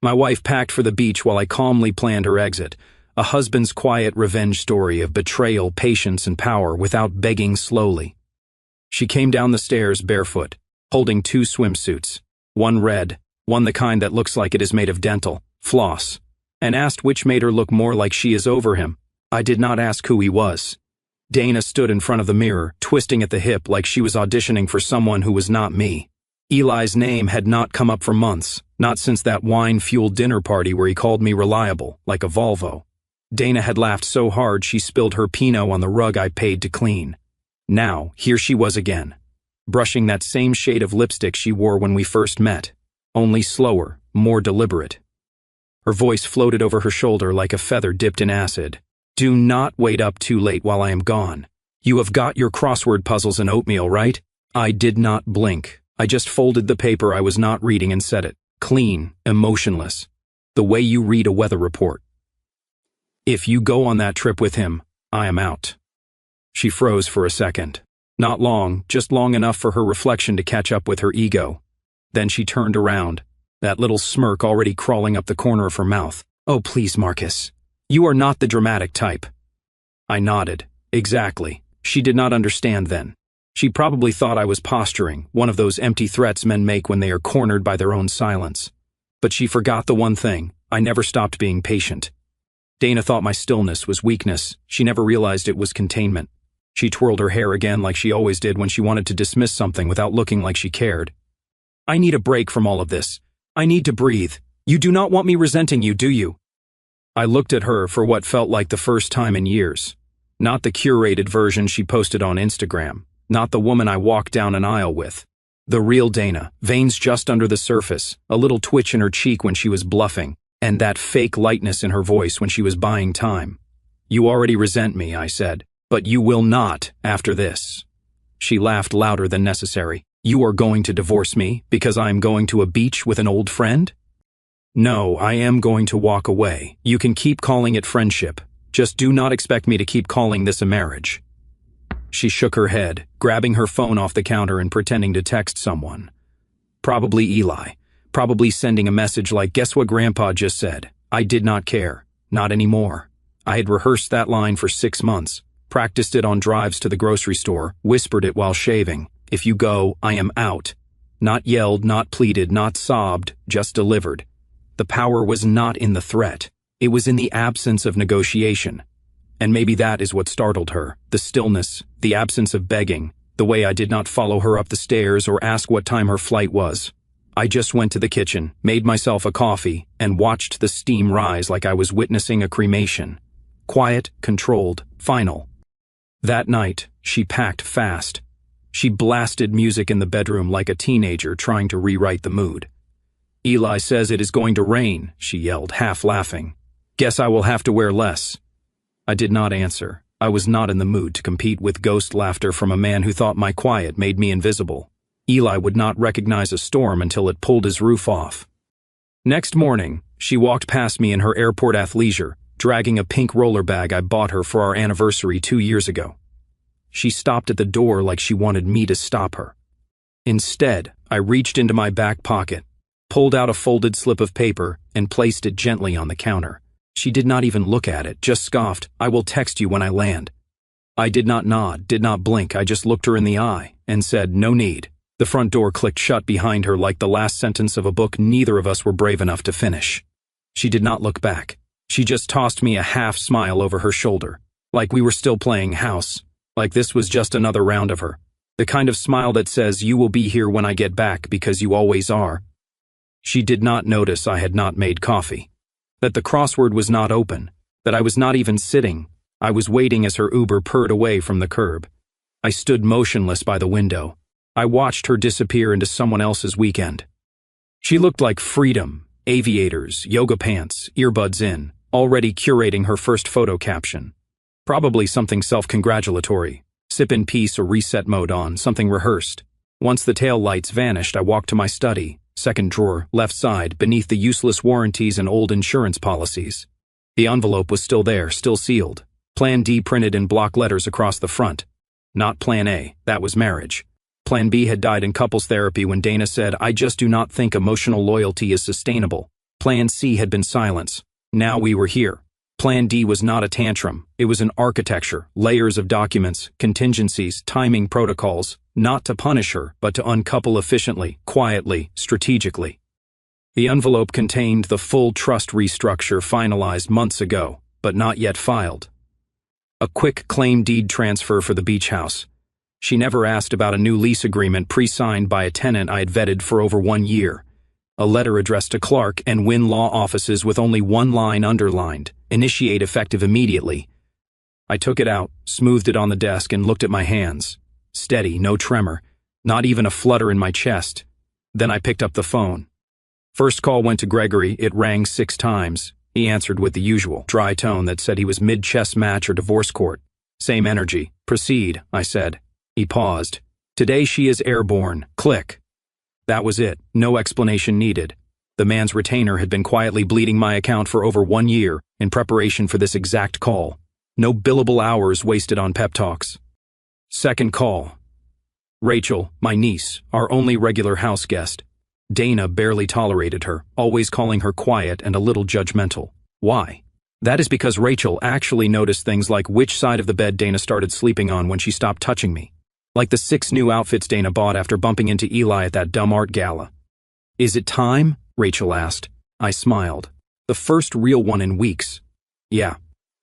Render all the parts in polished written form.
My wife packed for the beach while I calmly planned her exit. A husband's quiet revenge story of betrayal, patience, and power without begging slowly. She came down the stairs barefoot, holding 2 swimsuits, one red, one the kind that looks like it is made of dental floss, and asked which made her look more like she is over him. I did not ask who he was. Dana stood in front of the mirror, twisting at the hip like she was auditioning for someone who was not me. Eli's name had not come up for months, not since that wine-fueled dinner party where he called me reliable, like a Volvo. Dana had laughed so hard she spilled her Pinot on the rug I paid to clean. Now, here she was again, brushing that same shade of lipstick she wore when we first met, only slower, more deliberate. Her voice floated over her shoulder like a feather dipped in acid. Do not wait up too late while I am gone. You have got your crossword puzzles and oatmeal, right? I did not blink. I just folded the paper I was not reading and said it, clean, emotionless, the way you read a weather report. If you go on that trip with him, I am out. She froze for a second. Not long, just long enough for her reflection to catch up with her ego. Then she turned around, that little smirk already crawling up the corner of her mouth. Oh, please, Marcus. You are not the dramatic type. I nodded. Exactly. She did not understand then. She probably thought I was posturing, one of those empty threats men make when they are cornered by their own silence. But she forgot the one thing. I never stopped being patient. Dana thought my stillness was weakness. She never realized it was containment. She twirled her hair again like she always did when she wanted to dismiss something without looking like she cared. I need a break from all of this. I need to breathe. You do not want me resenting you, do you? I looked at her for what felt like the first time in years. Not the curated version she posted on Instagram. Not the woman I walked down an aisle with. The real Dana, veins just under the surface, a little twitch in her cheek when she was bluffing, and that fake lightness in her voice when she was buying time. You already resent me, I said, but you will not after this. She laughed louder than necessary. You are going to divorce me because I am going to a beach with an old friend? No, I am going to walk away. You can keep calling it friendship. Just do not expect me to keep calling this a marriage. She shook her head, grabbing her phone off the counter and pretending to text someone. Probably Eli. Probably sending a message like, guess what Grandpa just said? I did not care. Not anymore. I had rehearsed that line for 6 months, practiced it on drives to the grocery store, whispered it while shaving. If you go, I am out. Not yelled, not pleaded, not sobbed, just delivered. The power was not in the threat. It was in the absence of negotiation. And maybe that is what startled her, the stillness, the absence of begging, the way I did not follow her up the stairs or ask what time her flight was. I just went to the kitchen, made myself a coffee, and watched the steam rise like I was witnessing a cremation. Quiet, controlled, final. That night, she packed fast. She blasted music in the bedroom like a teenager trying to rewrite the mood. Eli says it is going to rain, she yelled, half laughing. Guess I will have to wear less. I did not answer. I was not in the mood to compete with ghost laughter from a man who thought my quiet made me invisible. Eli would not recognize a storm until it pulled his roof off. Next morning, she walked past me in her airport athleisure, dragging a pink roller bag I bought her for our anniversary 2 years ago. She stopped at the door like she wanted me to stop her. Instead, I reached into my back pocket, pulled out a folded slip of paper, and placed it gently on the counter. She did not even look at it, just scoffed, I will text you when I land. I did not nod, did not blink, I just looked her in the eye and said, no need. The front door clicked shut behind her like the last sentence of a book neither of us were brave enough to finish. She did not look back. She just tossed me a half smile over her shoulder, like we were still playing house, like this was just another round of her. The kind of smile that says, you will be here when I get back because you always are. She did not notice I had not made coffee, that the crossword was not open, that I was not even sitting. I was waiting as her Uber purred away from the curb. I stood motionless by the window. I watched her disappear into someone else's weekend. She looked like freedom, aviators, yoga pants, earbuds in, already curating her first photo caption. Probably something self-congratulatory, sip in peace or reset mode on, something rehearsed. Once the tail lights vanished, I walked to my study, second drawer, left side, beneath the useless warranties and old insurance policies. The envelope was still there, still sealed. Plan D printed in block letters across the front. Not Plan A, that was marriage. Plan B had died in couples therapy when Dana said, I just do not think emotional loyalty is sustainable. Plan C had been silence. Now we were here. Plan D was not a tantrum. It was an architecture, layers of documents, contingencies, timing protocols, not to punish her, but to uncouple efficiently, quietly, strategically. The envelope contained the full trust restructure finalized months ago, but not yet filed. A quick claim deed transfer for the beach house. She never asked about a new lease agreement pre-signed by a tenant I had vetted for over 1 year. A letter addressed to Clark and Wynn Law offices with only one line underlined, initiate effective immediately. I took it out, smoothed it on the desk, and looked at my hands. Steady, no tremor, not even a flutter in my chest. Then I picked up the phone. First call went to Gregory. It rang 6 times. He answered with the usual dry tone that said he was mid-chess match or divorce court. Same energy. Proceed, I said. He paused. Today she is airborne. Click. That was it. No explanation needed. The man's retainer had been quietly bleeding my account for over 1 year in preparation for this exact call. No billable hours wasted on pep talks. Second call. Rachel, my niece, our only regular house guest. Dana barely tolerated her, always calling her quiet and a little judgmental. Why? That is because Rachel actually noticed things like which side of the bed Dana started sleeping on when she stopped touching me. Like the 6 new outfits Dana bought after bumping into Eli at that dumb art gala. Is it time? Rachel asked. I smiled. The first real one in weeks. Yeah.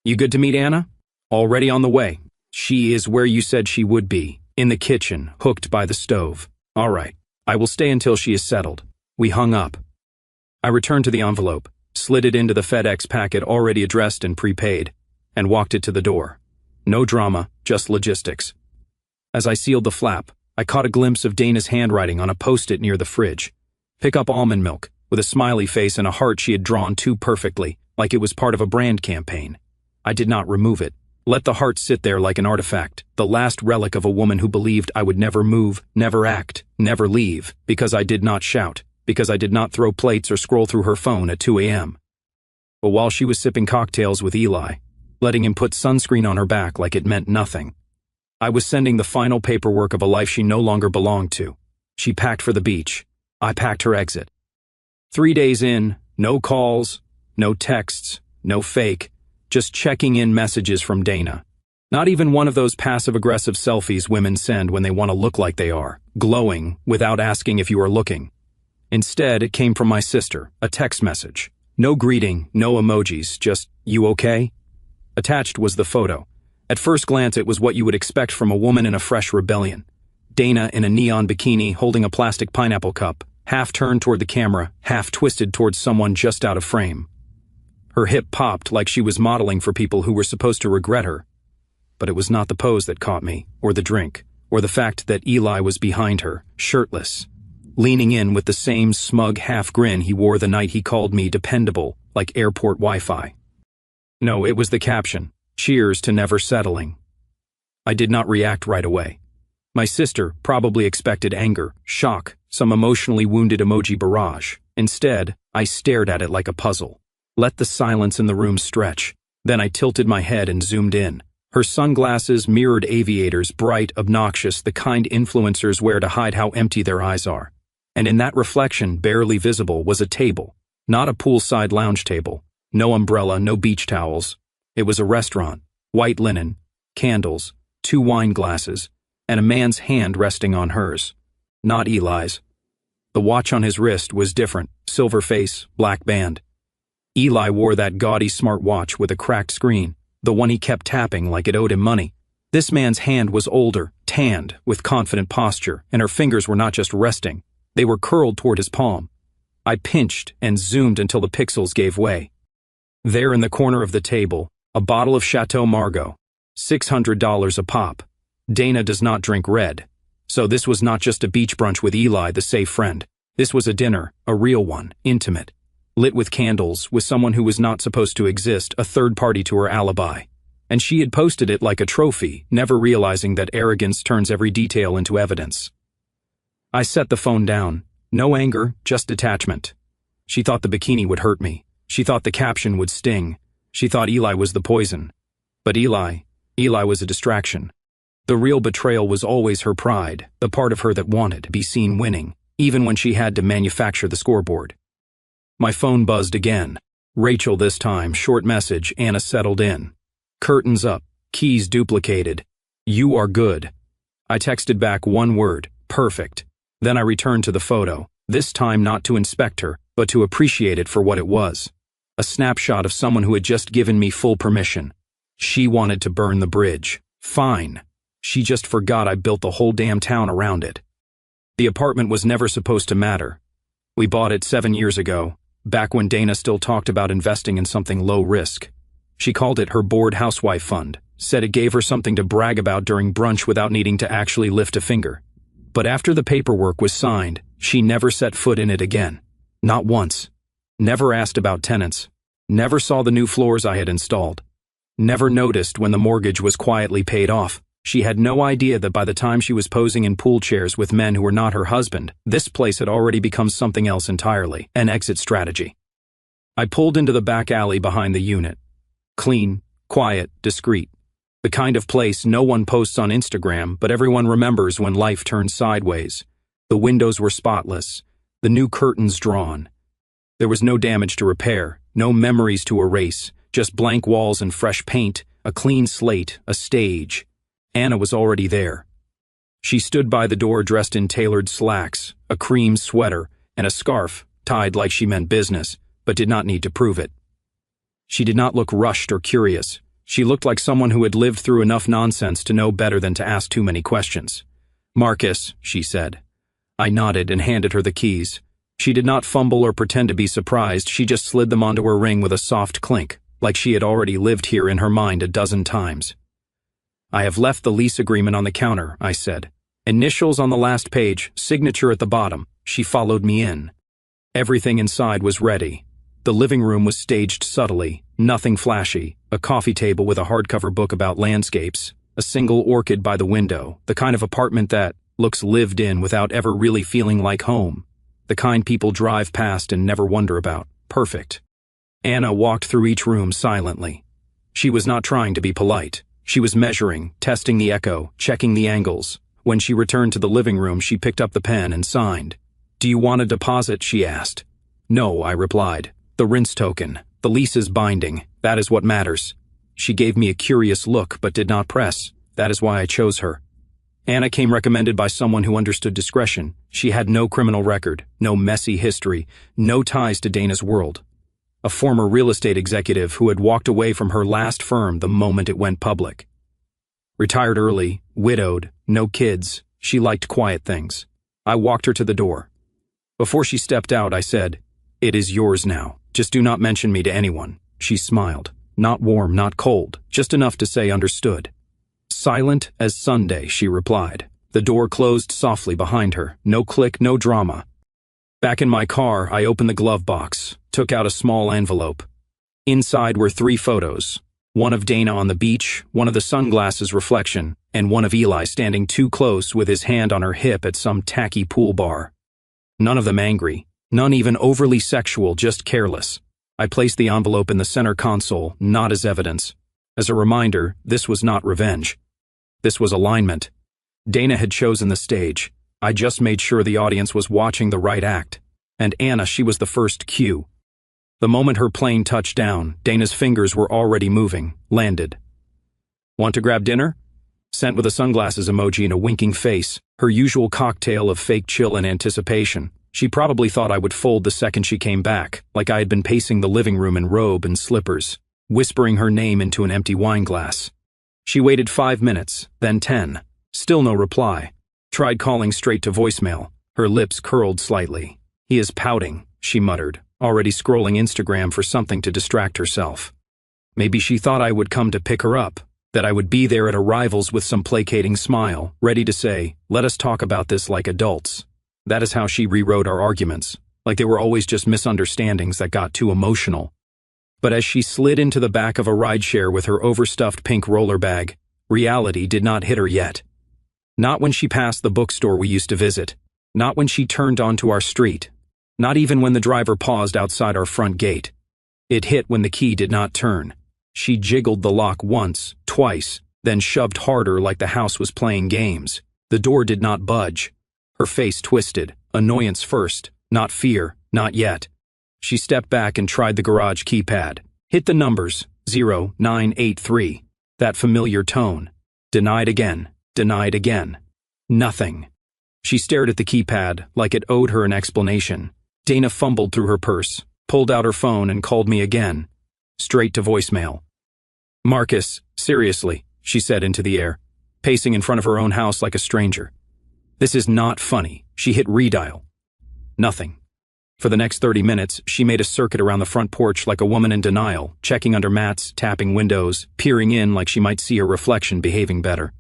You good to meet Anna? Already on the way. She is where you said she would be, in the kitchen, hooked by the stove. All right. I will stay until she is settled. We hung up. I returned to the envelope, slid it into the FedEx packet already addressed and prepaid, and walked it to the door. No drama, just logistics. As I sealed the flap, I caught a glimpse of Dana's handwriting on a post-it near the fridge. Pick up almond milk, with a smiley face and a heart she had drawn too perfectly, like it was part of a brand campaign. I did not remove it. Let the heart sit there like an artifact, the last relic of a woman who believed I would never move, never act, never leave, because I did not shout, because I did not throw plates or scroll through her phone at 2 a.m. But while she was sipping cocktails with Eli, letting him put sunscreen on her back like it meant nothing, I was sending the final paperwork of a life she no longer belonged to. She packed for the beach. I packed her exit. 3 days in, no calls, no texts, no fake, just checking in messages from Dana. Not even one of those passive-aggressive selfies women send when they want to look like they are, glowing without asking if you are looking. Instead, it came from my sister, a text message. No greeting, no emojis, just, you okay? Attached was the photo. At first glance, it was what you would expect from a woman in a fresh rebellion. Dana in a neon bikini holding a plastic pineapple cup, half turned toward the camera, half twisted towards someone just out of frame. Her hip popped like she was modeling for people who were supposed to regret her. But it was not the pose that caught me, or the drink, or the fact that Eli was behind her, shirtless, leaning in with the same smug half grin he wore the night he called me dependable, like airport Wi-Fi. No, it was the caption. Cheers to never settling. I did not react right away. My sister probably expected anger, shock, some emotionally wounded emoji barrage. Instead, I stared at it like a puzzle. Let the silence in the room stretch. Then I tilted my head and zoomed in. Her sunglasses mirrored aviators, bright, obnoxious, the kind influencers wear to hide how empty their eyes are. And in that reflection, barely visible, was a table. Not a poolside lounge table. No umbrella, no beach towels. It was a restaurant, white linen, candles, 2 wine glasses, and a man's hand resting on hers. Not Eli's. The watch on his wrist was different, silver face, black band. Eli wore that gaudy smart watch with a cracked screen, the one he kept tapping like it owed him money. This man's hand was older, tanned, with confident posture, and her fingers were not just resting, they were curled toward his palm. I pinched and zoomed until the pixels gave way. There in the corner of the table, a bottle of Chateau Margaux, $600 a pop. Dana does not drink red. So this was not just a beach brunch with Eli, the safe friend. This was a dinner, a real one, intimate, lit with candles, with someone who was not supposed to exist, a third party to her alibi. And she had posted it like a trophy, never realizing that arrogance turns every detail into evidence. I set the phone down. No anger, just detachment. She thought the bikini would hurt me. She thought the caption would sting. She thought Eli was the poison. But Eli was a distraction. The real betrayal was always her pride, the part of her that wanted to be seen winning, even when she had to manufacture the scoreboard. My phone buzzed again. Rachel this time, short message, Anna settled in. Curtains up, keys duplicated. You are good. I texted back one word, perfect. Then I returned to the photo, this time not to inspect her, but to appreciate it for what it was. A snapshot of someone who had just given me full permission. She wanted to burn the bridge. Fine. She just forgot I built the whole damn town around it. The apartment was never supposed to matter. We bought it 7 years ago, back when Dana still talked about investing in something low risk. She called it her bored housewife fund, said it gave her something to brag about during brunch without needing to actually lift a finger. But after the paperwork was signed, she never set foot in it again. Not once. Never asked about tenants. Never saw the new floors I had installed. Never noticed when the mortgage was quietly paid off. She had no idea that by the time she was posing in pool chairs with men who were not her husband, this place had already become something else entirely, an exit strategy. I pulled into the back alley behind the unit. Clean, quiet, discreet. The kind of place no one posts on Instagram, but everyone remembers when life turns sideways. The windows were spotless, the new curtains drawn. There was no damage to repair, no memories to erase, just blank walls and fresh paint, a clean slate, a stage. Anna was already there. She stood by the door dressed in tailored slacks, a cream sweater, and a scarf, tied like she meant business, but did not need to prove it. She did not look rushed or curious. She looked like someone who had lived through enough nonsense to know better than to ask too many questions. "Marcus," she said. I nodded and handed her the keys. She did not fumble or pretend to be surprised, she just slid them onto her ring with a soft clink, like she had already lived here in her mind a dozen times. "I have left the lease agreement on the counter," I said. "Initials on the last page, signature at the bottom." She followed me in. Everything inside was ready. The living room was staged subtly, nothing flashy, a coffee table with a hardcover book about landscapes, a single orchid by the window, the kind of apartment that looks lived in without ever really feeling like home, the kind people drive past and never wonder about. Perfect. Anna walked through each room silently. She was not trying to be polite. She was measuring, testing the echo, checking the angles. When she returned to the living room, she picked up the pen and signed. "Do you want a deposit?" she asked. "No," I replied. "The rinse token. The lease is binding. That is what matters." She gave me a curious look but did not press. That is why I chose her. Anna came recommended by someone who understood discretion. She had no criminal record, no messy history, no ties to Dana's world. A former real estate executive who had walked away from her last firm the moment it went public. Retired early, widowed, no kids, she liked quiet things. I walked her to the door. Before she stepped out, I said, "It is yours now. Just do not mention me to anyone." She smiled. Not warm, not cold, just enough to say understood. "Silent as Sunday," she replied. The door closed softly behind her. No click, no drama. Back in my car, I opened the glove box, took out a small envelope. Inside were 3 photos. One of Dana on the beach, one of the sunglasses reflection, and one of Eli standing too close with his hand on her hip at some tacky pool bar. None of them angry, none even overly sexual, just careless. I placed the envelope in the center console, not as evidence. As a reminder, this was not revenge. This was alignment. Dana had chosen the stage. I just made sure the audience was watching the right act. And Anna, she was the first cue. The moment her plane touched down, Dana's fingers were already moving, landed. "Want to grab dinner?" Sent with a sunglasses emoji and a winking face, her usual cocktail of fake chill and anticipation. She probably thought I would fold the second she came back, like I had been pacing the living room in robe and slippers, whispering her name into an empty wine glass. She waited 5 minutes, then 10. Still no reply. Tried calling straight to voicemail. Her lips curled slightly. "He is pouting," she muttered, already scrolling Instagram for something to distract herself. Maybe she thought I would come to pick her up, that I would be there at arrivals with some placating smile, ready to say, "Let us talk about this like adults." That is how she rewrote our arguments, like they were always just misunderstandings that got too emotional. But as she slid into the back of a rideshare with her overstuffed pink roller bag, reality did not hit her yet. Not when she passed the bookstore we used to visit. Not when she turned onto our street. Not even when the driver paused outside our front gate. It hit when the key did not turn. She jiggled the lock once, twice, then shoved harder like the house was playing games. The door did not budge. Her face twisted, annoyance first, not fear, not yet. She stepped back and tried the garage keypad. Hit the numbers, 0983. That familiar tone. Denied again. Denied again. Nothing. She stared at the keypad like it owed her an explanation. Dana fumbled through her purse, pulled out her phone and called me again. Straight to voicemail. Marcus, seriously, she said into the air, pacing in front of her own house like a stranger. This is not funny. She hit redial. Nothing. For the next 30 minutes, she made a circuit around the front porch like a woman in denial, checking under mats, tapping windows, peering in like she might see her reflection behaving better.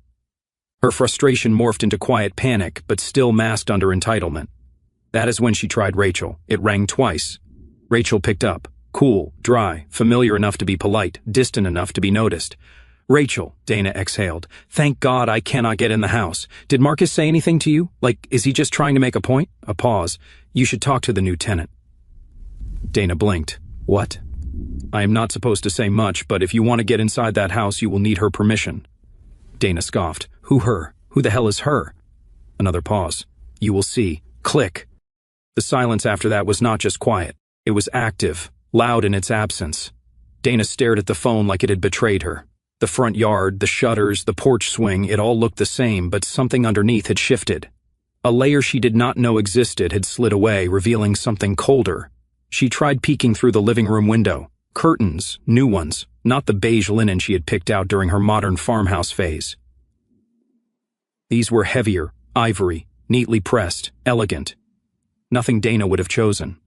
Her frustration morphed into quiet panic, but still masked under entitlement. That is when she tried Rachel. It rang twice. Rachel picked up. Cool, dry, familiar enough to be polite, distant enough to be noticed. Rachel, Dana exhaled. Thank God I cannot get in the house. Did Marcus say anything to you? Like, is he just trying to make a point? A pause. You should talk to the new tenant. Dana blinked. What? I am not supposed to say much, but if you want to get inside that house, you will need her permission. Dana scoffed. Who her? Who the hell is her? Another pause. You will see. Click. The silence after that was not just quiet. It was active, loud in its absence. Dana stared at the phone like it had betrayed her. The front yard, the shutters, the porch swing, it all looked the same, but something underneath had shifted. A layer she did not know existed had slid away, revealing something colder. She tried peeking through the living room window. Curtains, new ones, not the beige linen she had picked out during her modern farmhouse phase. These were heavier, ivory, neatly pressed, elegant. Nothing Dana would have chosen.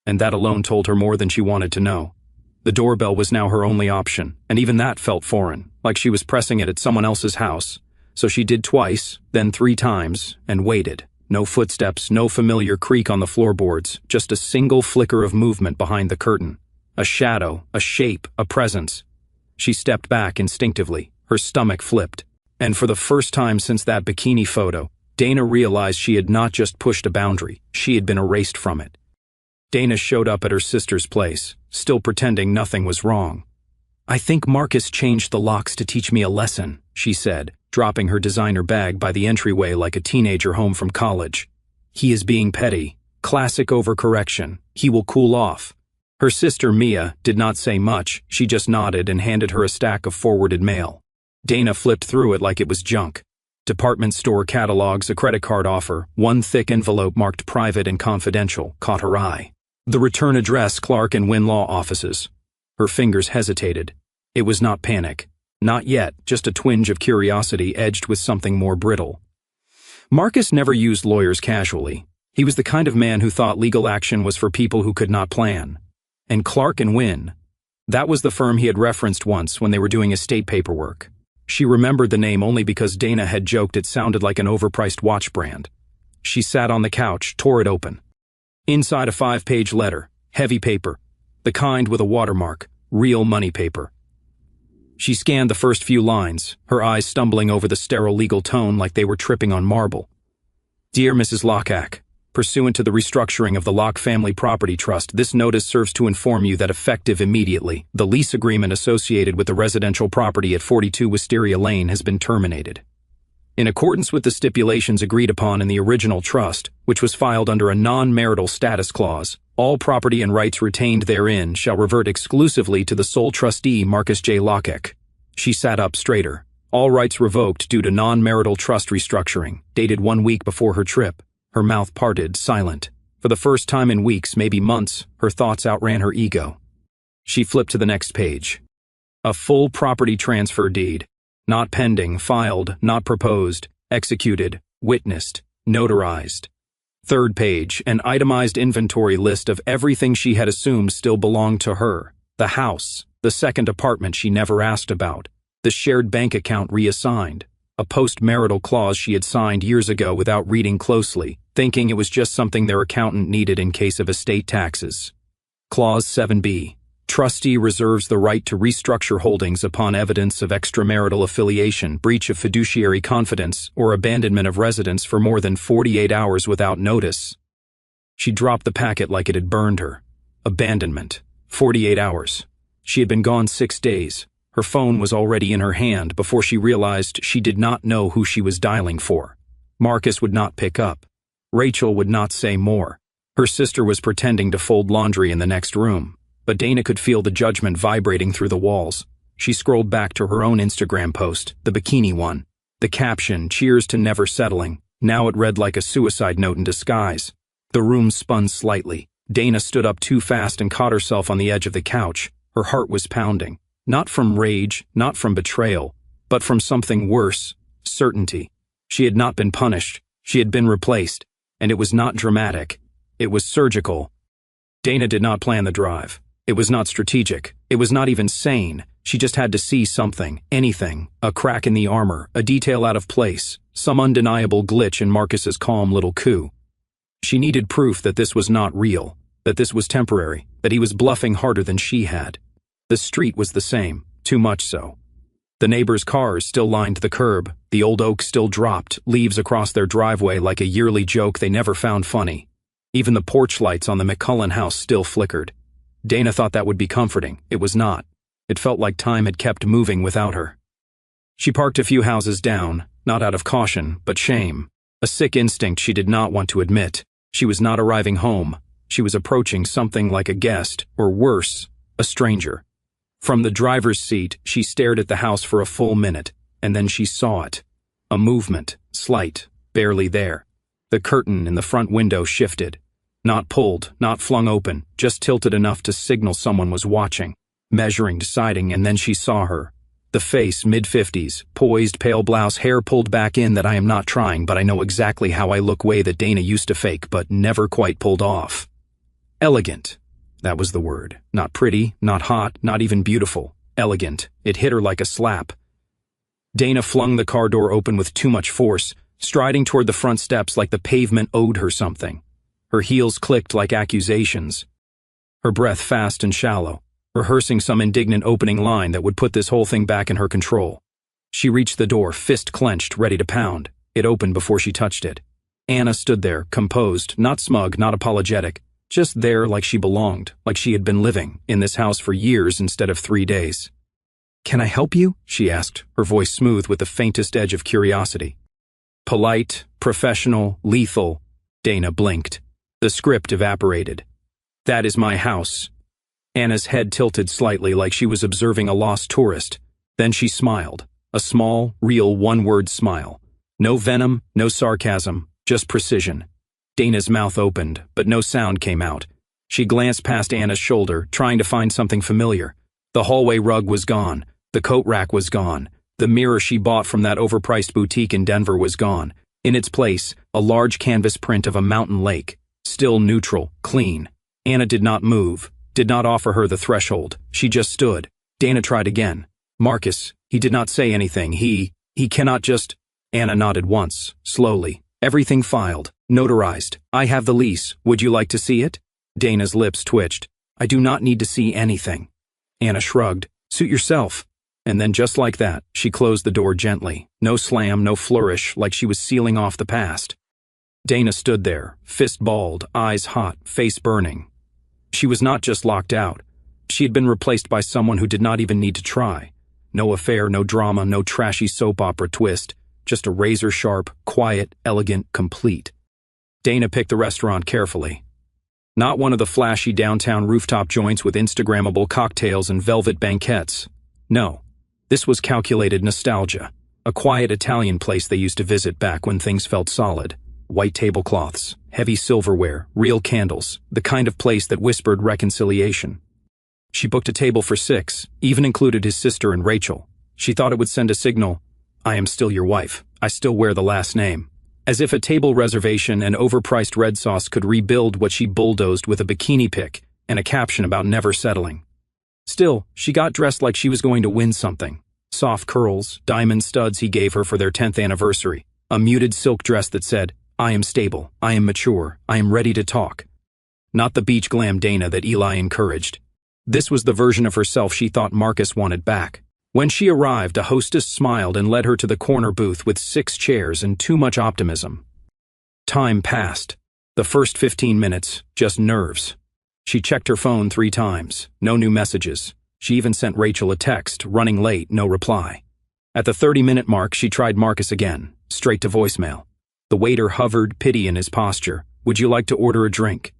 And that alone told her more than she wanted to know. The doorbell was now her only option, and even that felt foreign, like she was pressing it at someone else's house. So she did twice, then 3 times, and waited. No footsteps, no familiar creak on the floorboards, just a single flicker of movement behind the curtain. A shadow, a shape, a presence. She stepped back instinctively, her stomach flipped. And for the first time since that bikini photo, Dana realized she had not just pushed a boundary, she had been erased from it. Dana showed up at her sister's place, still pretending nothing was wrong. I think Marcus changed the locks to teach me a lesson, she said, dropping her designer bag by the entryway like a teenager home from college. He is being petty. Classic overcorrection. He will cool off. Her sister, Mia, did not say much. She just nodded and handed her a stack of forwarded mail. Dana flipped through it like it was junk. Department store catalogs, a credit card offer, one thick envelope marked private and confidential, caught her eye. The return address, Clark and Wynn Law offices. Her fingers hesitated. It was not panic. Not yet, just a twinge of curiosity edged with something more brittle. Marcus never used lawyers casually. He was the kind of man who thought legal action was for people who could not plan. And Clark and Wynn, that was the firm he had referenced once when they were doing estate paperwork. She remembered the name only because Dana had joked it sounded like an overpriced watch brand. She sat on the couch, tore it open. Inside a 5-page letter, heavy paper, the kind with a watermark, real money paper. She scanned the first few lines, her eyes stumbling over the sterile legal tone like they were tripping on marble. Dear Mrs. Lockack, pursuant to the restructuring of the Locke Family Property Trust, this notice serves to inform you that effective immediately, the lease agreement associated with the residential property at 42 Wisteria Lane has been terminated. In accordance with the stipulations agreed upon in the original trust, which was filed under a non-marital status clause, all property and rights retained therein shall revert exclusively to the sole trustee, Marcus J. Lockack. She sat up straighter. All rights revoked due to non-marital trust restructuring, dated 1 week before her trip. Her mouth parted, silent. For the first time in weeks, maybe months, her thoughts outran her ego. She flipped to the next page. A full property transfer deed. Not pending, filed, not proposed, executed, witnessed, notarized. 3rd page, an itemized inventory list of everything she had assumed still belonged to her. The house, the second apartment she never asked about, the shared bank account reassigned, a post-marital clause she had signed years ago without reading closely, thinking it was just something their accountant needed in case of estate taxes. Clause 7b. Trustee reserves the right to restructure holdings upon evidence of extramarital affiliation, breach of fiduciary confidence, or abandonment of residence for more than 48 hours without notice. She dropped the packet like it had burned her. Abandonment. 48 hours. She had been gone 6 days. Her phone was already in her hand before she realized she did not know who she was dialing for. Marcus would not pick up. Rachel would not say more. Her sister was pretending to fold laundry in the next room, but Dana could feel the judgment vibrating through the walls. She scrolled back to her own Instagram post, the bikini one. The caption, "Cheers to never settling." Now it read like a suicide note in disguise. The room spun slightly. Dana stood up too fast and caught herself on the edge of the couch. Her heart was pounding. Not from rage, not from betrayal, but from something worse, certainty. She had not been punished. She had been replaced. And it was not dramatic. It was surgical. Dana did not plan the drive. It was not strategic. It was not even sane. She just had to see something, anything, a crack in the armor, a detail out of place, some undeniable glitch in Marcus's calm little coup. She needed proof that this was not real, that this was temporary, that he was bluffing harder than she had. The street was the same, too much so. The neighbors' cars still lined the curb, the old oak still dropped, leaves across their driveway like a yearly joke they never found funny. Even the porch lights on the McCullen house still flickered. Dana thought that would be comforting. It was not. It felt like time had kept moving without her. She parked a few houses down, not out of caution, but shame. A sick instinct she did not want to admit. She was not arriving home. She was approaching something like a guest, or worse, a stranger. From the driver's seat, she stared at the house for a full minute, and then she saw it. A movement, slight, barely there. The curtain in the front window shifted. Not pulled, not flung open, just tilted enough to signal someone was watching. Measuring, deciding, and then she saw her. The face, mid-50s, poised, pale blouse, hair pulled back in that I am not trying, but I know exactly how I look way that Dana used to fake, but never quite pulled off. Elegant. That was the word. Not pretty, not hot, not even beautiful. Elegant. It hit her like a slap. Dana flung the car door open with too much force, striding toward the front steps like the pavement owed her something. Her heels clicked like accusations. Her breath fast and shallow, rehearsing some indignant opening line that would put this whole thing back in her control. She reached the door, fist clenched, ready to pound. It opened before she touched it. Anna stood there, composed, not smug, not apologetic, just there like she belonged, like she had been living in this house for years instead of 3 days. "Can I help you?" she asked, her voice smooth with the faintest edge of curiosity. Polite, professional, lethal. Dana blinked. The script evaporated. "That is my house." Anna's head tilted slightly like she was observing a lost tourist. Then she smiled. A small, real one-word smile. No venom, no sarcasm, just precision. Dana's mouth opened, but no sound came out. She glanced past Anna's shoulder, trying to find something familiar. The hallway rug was gone. The coat rack was gone. The mirror she bought from that overpriced boutique in Denver was gone. In its place, a large canvas print of a mountain lake. Still neutral, clean. Anna did not move, did not offer her the threshold. She just stood. Dana tried again. "Marcus." He did not say anything. He cannot just... Anna nodded once, slowly. "Everything filed, notarized. I have the lease. Would you like to see it?" Dana's lips twitched. "I do not need to see anything." Anna shrugged. "Suit yourself." And then just like that, she closed the door gently. No slam, no flourish, like she was sealing off the past. Dana stood there, fist balled, eyes hot, face burning. She was not just locked out. She had been replaced by someone who did not even need to try. No affair, no drama, no trashy soap opera twist. Just a razor-sharp, quiet, elegant, complete. Dana picked the restaurant carefully. Not one of the flashy downtown rooftop joints with Instagrammable cocktails and velvet banquettes. No, this was calculated nostalgia. A quiet Italian place they used to visit back when things felt solid. White tablecloths, heavy silverware, real candles, the kind of place that whispered reconciliation. She booked a table for 6, even included his sister and Rachel. She thought it would send a signal, "I am still your wife. I still wear the last name." As if a table reservation and overpriced red sauce could rebuild what she bulldozed with a bikini pic and a caption about never settling. Still, she got dressed like she was going to win something. Soft curls, diamond studs he gave her for their 10th anniversary, a muted silk dress that said, "I am stable, I am mature, I am ready to talk." Not the beach glam Dana that Eli encouraged. This was the version of herself she thought Marcus wanted back. When she arrived, a hostess smiled and led her to the corner booth with 6 chairs and too much optimism. Time passed. The first 15 minutes, just nerves. She checked her phone 3 times, no new messages. She even sent Rachel a text, running late, no reply. At the 30-minute mark, she tried Marcus again, straight to voicemail. The waiter hovered, pity in his posture. "Would you like to order a drink?"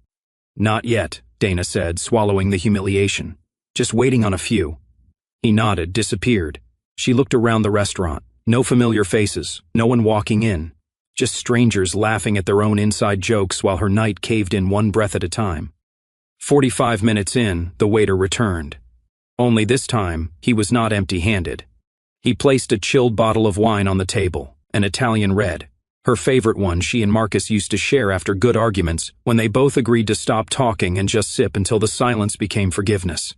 Not yet, Dana said, swallowing the humiliation. Just waiting on a few. He nodded, disappeared. She looked around the restaurant. No familiar faces, no one walking in. Just strangers laughing at their own inside jokes while her night caved in one breath at a time. 45 minutes in, the waiter returned. Only this time, he was not empty-handed. He placed a chilled bottle of wine on the table, an Italian red, her favorite one she and Marcus used to share after good arguments when they both agreed to stop talking and just sip until the silence became forgiveness.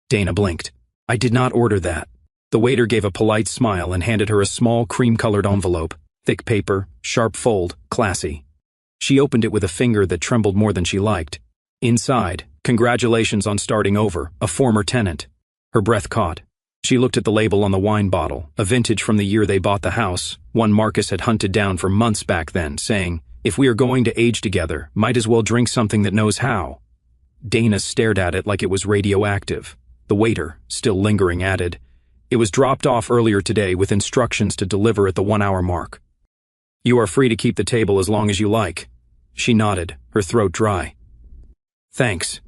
Dana blinked. I did not order that. The waiter gave a polite smile and handed her a small cream-colored envelope, thick paper, sharp fold, classy. She opened it with a finger that trembled more than she liked. Inside, congratulations on starting over, a former tenant. Her breath caught. She looked at the label on the wine bottle, a vintage from the year they bought the house, one Marcus had hunted down for months back then, saying, if we are going to age together, might as well drink something that knows how. Dana stared at it like it was radioactive. The waiter, still lingering, added, it was dropped off earlier today with instructions to deliver at the 1-hour mark. You are free to keep the table as long as you like. She nodded, her throat dry. Thanks.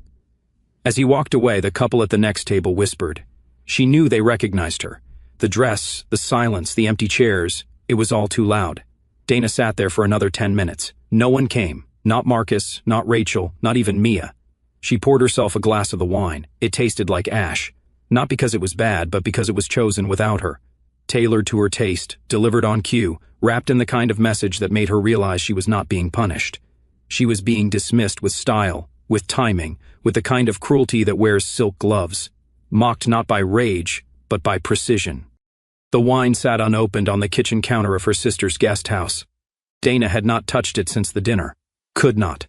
As he walked away, the couple at the next table whispered. She knew they recognized her. The dress, the silence, the empty chairs, it was all too loud. Dana sat there for another 10 minutes. No one came. Not Marcus, not Rachel, not even Mia. She poured herself a glass of the wine. It tasted like ash. Not because it was bad, but because it was chosen without her. Tailored to her taste, delivered on cue, wrapped in the kind of message that made her realize she was not being punished. She was being dismissed with style, with timing, with the kind of cruelty that wears silk gloves. Mocked not by rage, but by precision. The wine sat unopened on the kitchen counter of her sister's guest house. Dana had not touched it since the dinner. Could not.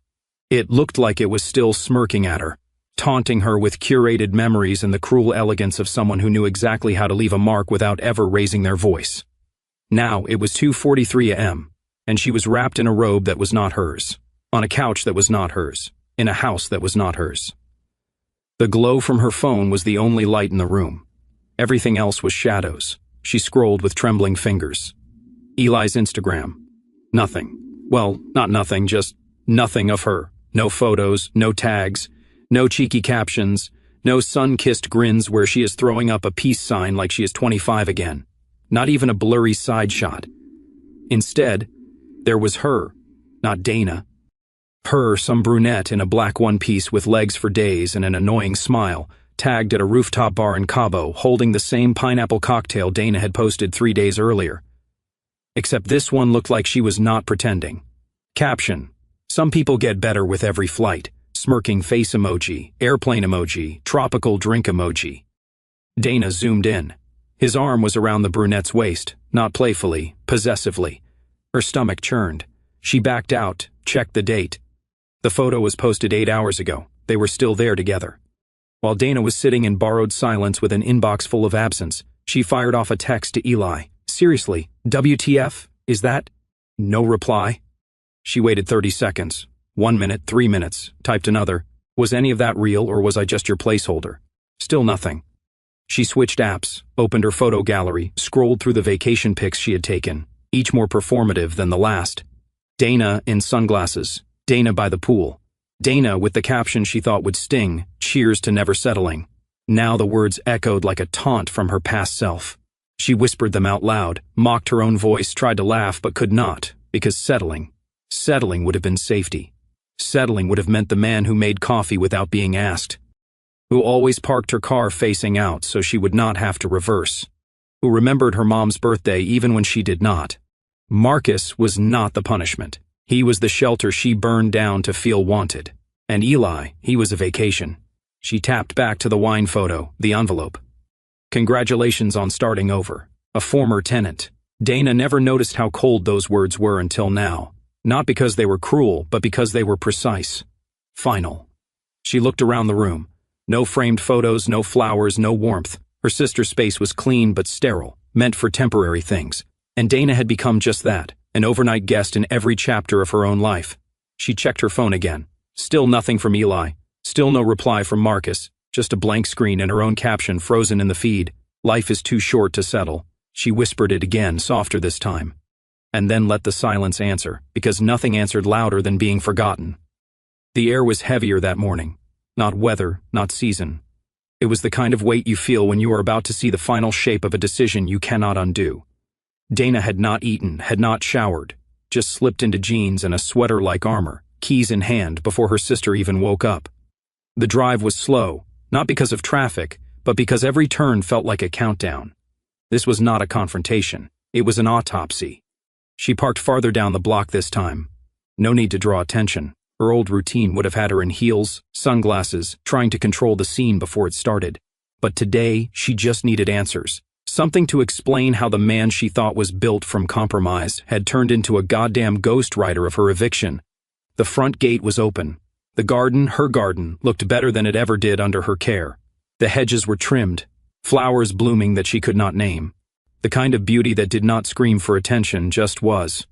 It looked like it was still smirking at her, taunting her with curated memories and the cruel elegance of someone who knew exactly how to leave a mark without ever raising their voice. Now it was 2:43 a.m., and she was wrapped in a robe that was not hers, on a couch that was not hers, in a house that was not hers. The glow from her phone was the only light in the room. Everything else was shadows. She scrolled with trembling fingers. Eli's Instagram. Nothing. Well, not nothing, just nothing of her. No photos, no tags, no cheeky captions, no sun-kissed grins where she is throwing up a peace sign like she is 25 again. Not even a blurry side shot. Instead, there was her, not Dana. Her, some brunette in a black one-piece with legs for days and an annoying smile, tagged at a rooftop bar in Cabo, holding the same pineapple cocktail Dana had posted 3 days earlier. Except this one looked like she was not pretending. Caption: some people get better with every flight. Smirking face emoji, airplane emoji, tropical drink emoji. Dana zoomed in. His arm was around the brunette's waist, not playfully, possessively. Her stomach churned. She backed out, checked the date. The photo was posted 8 hours ago. They were still there together. While Dana was sitting in borrowed silence with an inbox full of absence, she fired off a text to Eli. Seriously, WTF? Is that? No reply. She waited 30 seconds. 1 minute, 3 minutes, typed another. Was any of that real or was I just your placeholder? Still nothing. She switched apps, opened her photo gallery, scrolled through the vacation pics she had taken, each more performative than the last. Dana in sunglasses, Dana by the pool. Dana with the caption she thought would sting, cheers to never settling. Now the words echoed like a taunt from her past self. She whispered them out loud, mocked her own voice, tried to laugh but could not, because settling would have been safety. Settling would have meant the man who made coffee without being asked, who always parked her car facing out so she would not have to reverse, who remembered her mom's birthday even when she did not. Marcus was not the punishment. He was the shelter she burned down to feel wanted. And Eli, he was a vacation. She tapped back to the wine photo, the envelope. Congratulations on starting over. A former tenant. Dana never noticed how cold those words were until now. Not because they were cruel, but because they were precise. Final. She looked around the room. No framed photos, no flowers, no warmth. Her sister's space was clean but sterile, meant for temporary things. And Dana had become just that, an overnight guest in every chapter of her own life. She checked her phone again. Still nothing from Eli. Still no reply from Marcus. Just a blank screen and her own caption frozen in the feed. Life is too short to settle. She whispered it again, softer this time. And then let the silence answer, because nothing answered louder than being forgotten. The air was heavier that morning. Not weather, not season. It was the kind of weight you feel when you are about to see the final shape of a decision you cannot undo. Dana had not eaten, had not showered, just slipped into jeans and a sweater like armor, keys in hand, before her sister even woke up. The drive was slow, not because of traffic, but because every turn felt like a countdown. This was not a confrontation. It was an autopsy. She parked farther down the block this time. No need to draw attention. Her old routine would have had her in heels, sunglasses, trying to control the scene before it started. But today, she just needed answers. Something to explain how the man she thought was built from compromise had turned into a goddamn ghostwriter of her eviction. The front gate was open. The garden, her garden, looked better than it ever did under her care. The hedges were trimmed, flowers blooming that she could not name. The kind of beauty that did not scream for attention, just was.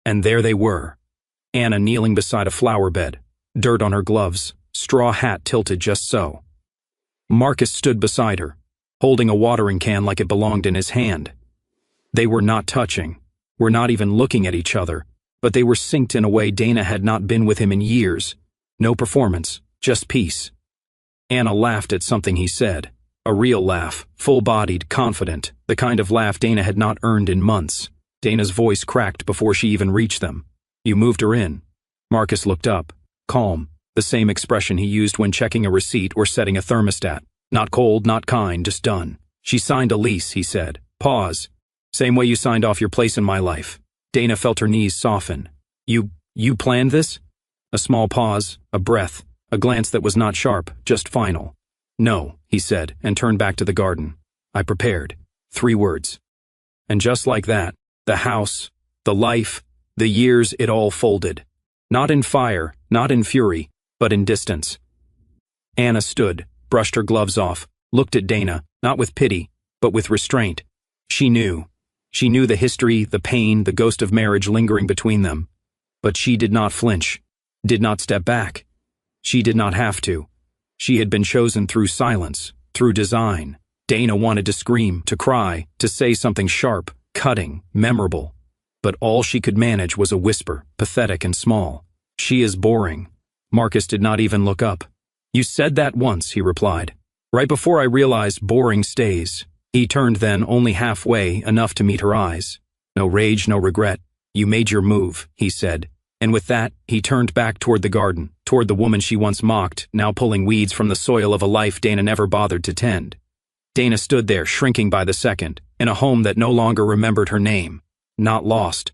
And there they were. Anna kneeling beside a flower bed, dirt on her gloves, straw hat tilted just so. Marcus stood beside her, holding a watering can like it belonged in his hand. They were not touching, were not even looking at each other, but they were synced in a way Dana had not been with him in years. No performance, just peace. Anna laughed at something he said. A real laugh, full-bodied, confident, the kind of laugh Dana had not earned in months. Dana's voice cracked before she even reached them. "You moved her in." Marcus looked up, calm, the same expression he used when checking a receipt or setting a thermostat. Not cold, not kind, just done. "She signed a lease," he said. Pause. "Same way you signed off your place in my life." Dana felt her knees soften. You planned this?" A small pause, a breath, a glance that was not sharp, just final. "No," he said, and turned back to the garden. "I prepared." 3 words. And just like that, the house, the life, the years, it all folded. Not in fire, not in fury, but in distance. Anna stood, brushed her gloves off, looked at Dana, not with pity, but with restraint. She knew. She knew the history, the pain, the ghost of marriage lingering between them. But she did not flinch, did not step back. She did not have to. She had been chosen through silence, through design. Dana wanted to scream, to cry, to say something sharp, cutting, memorable. But all she could manage was a whisper, pathetic and small. "She is boring." Marcus did not even look up. "You said that once," he replied. "Right before I realized boring stays." He turned then only halfway, enough to meet her eyes. "No rage, no regret. You made your move," he said. And with that, he turned back toward the garden, toward the woman she once mocked, now pulling weeds from the soil of a life Dana never bothered to tend. Dana stood there, shrinking by the second, in a home that no longer remembered her name. Not lost,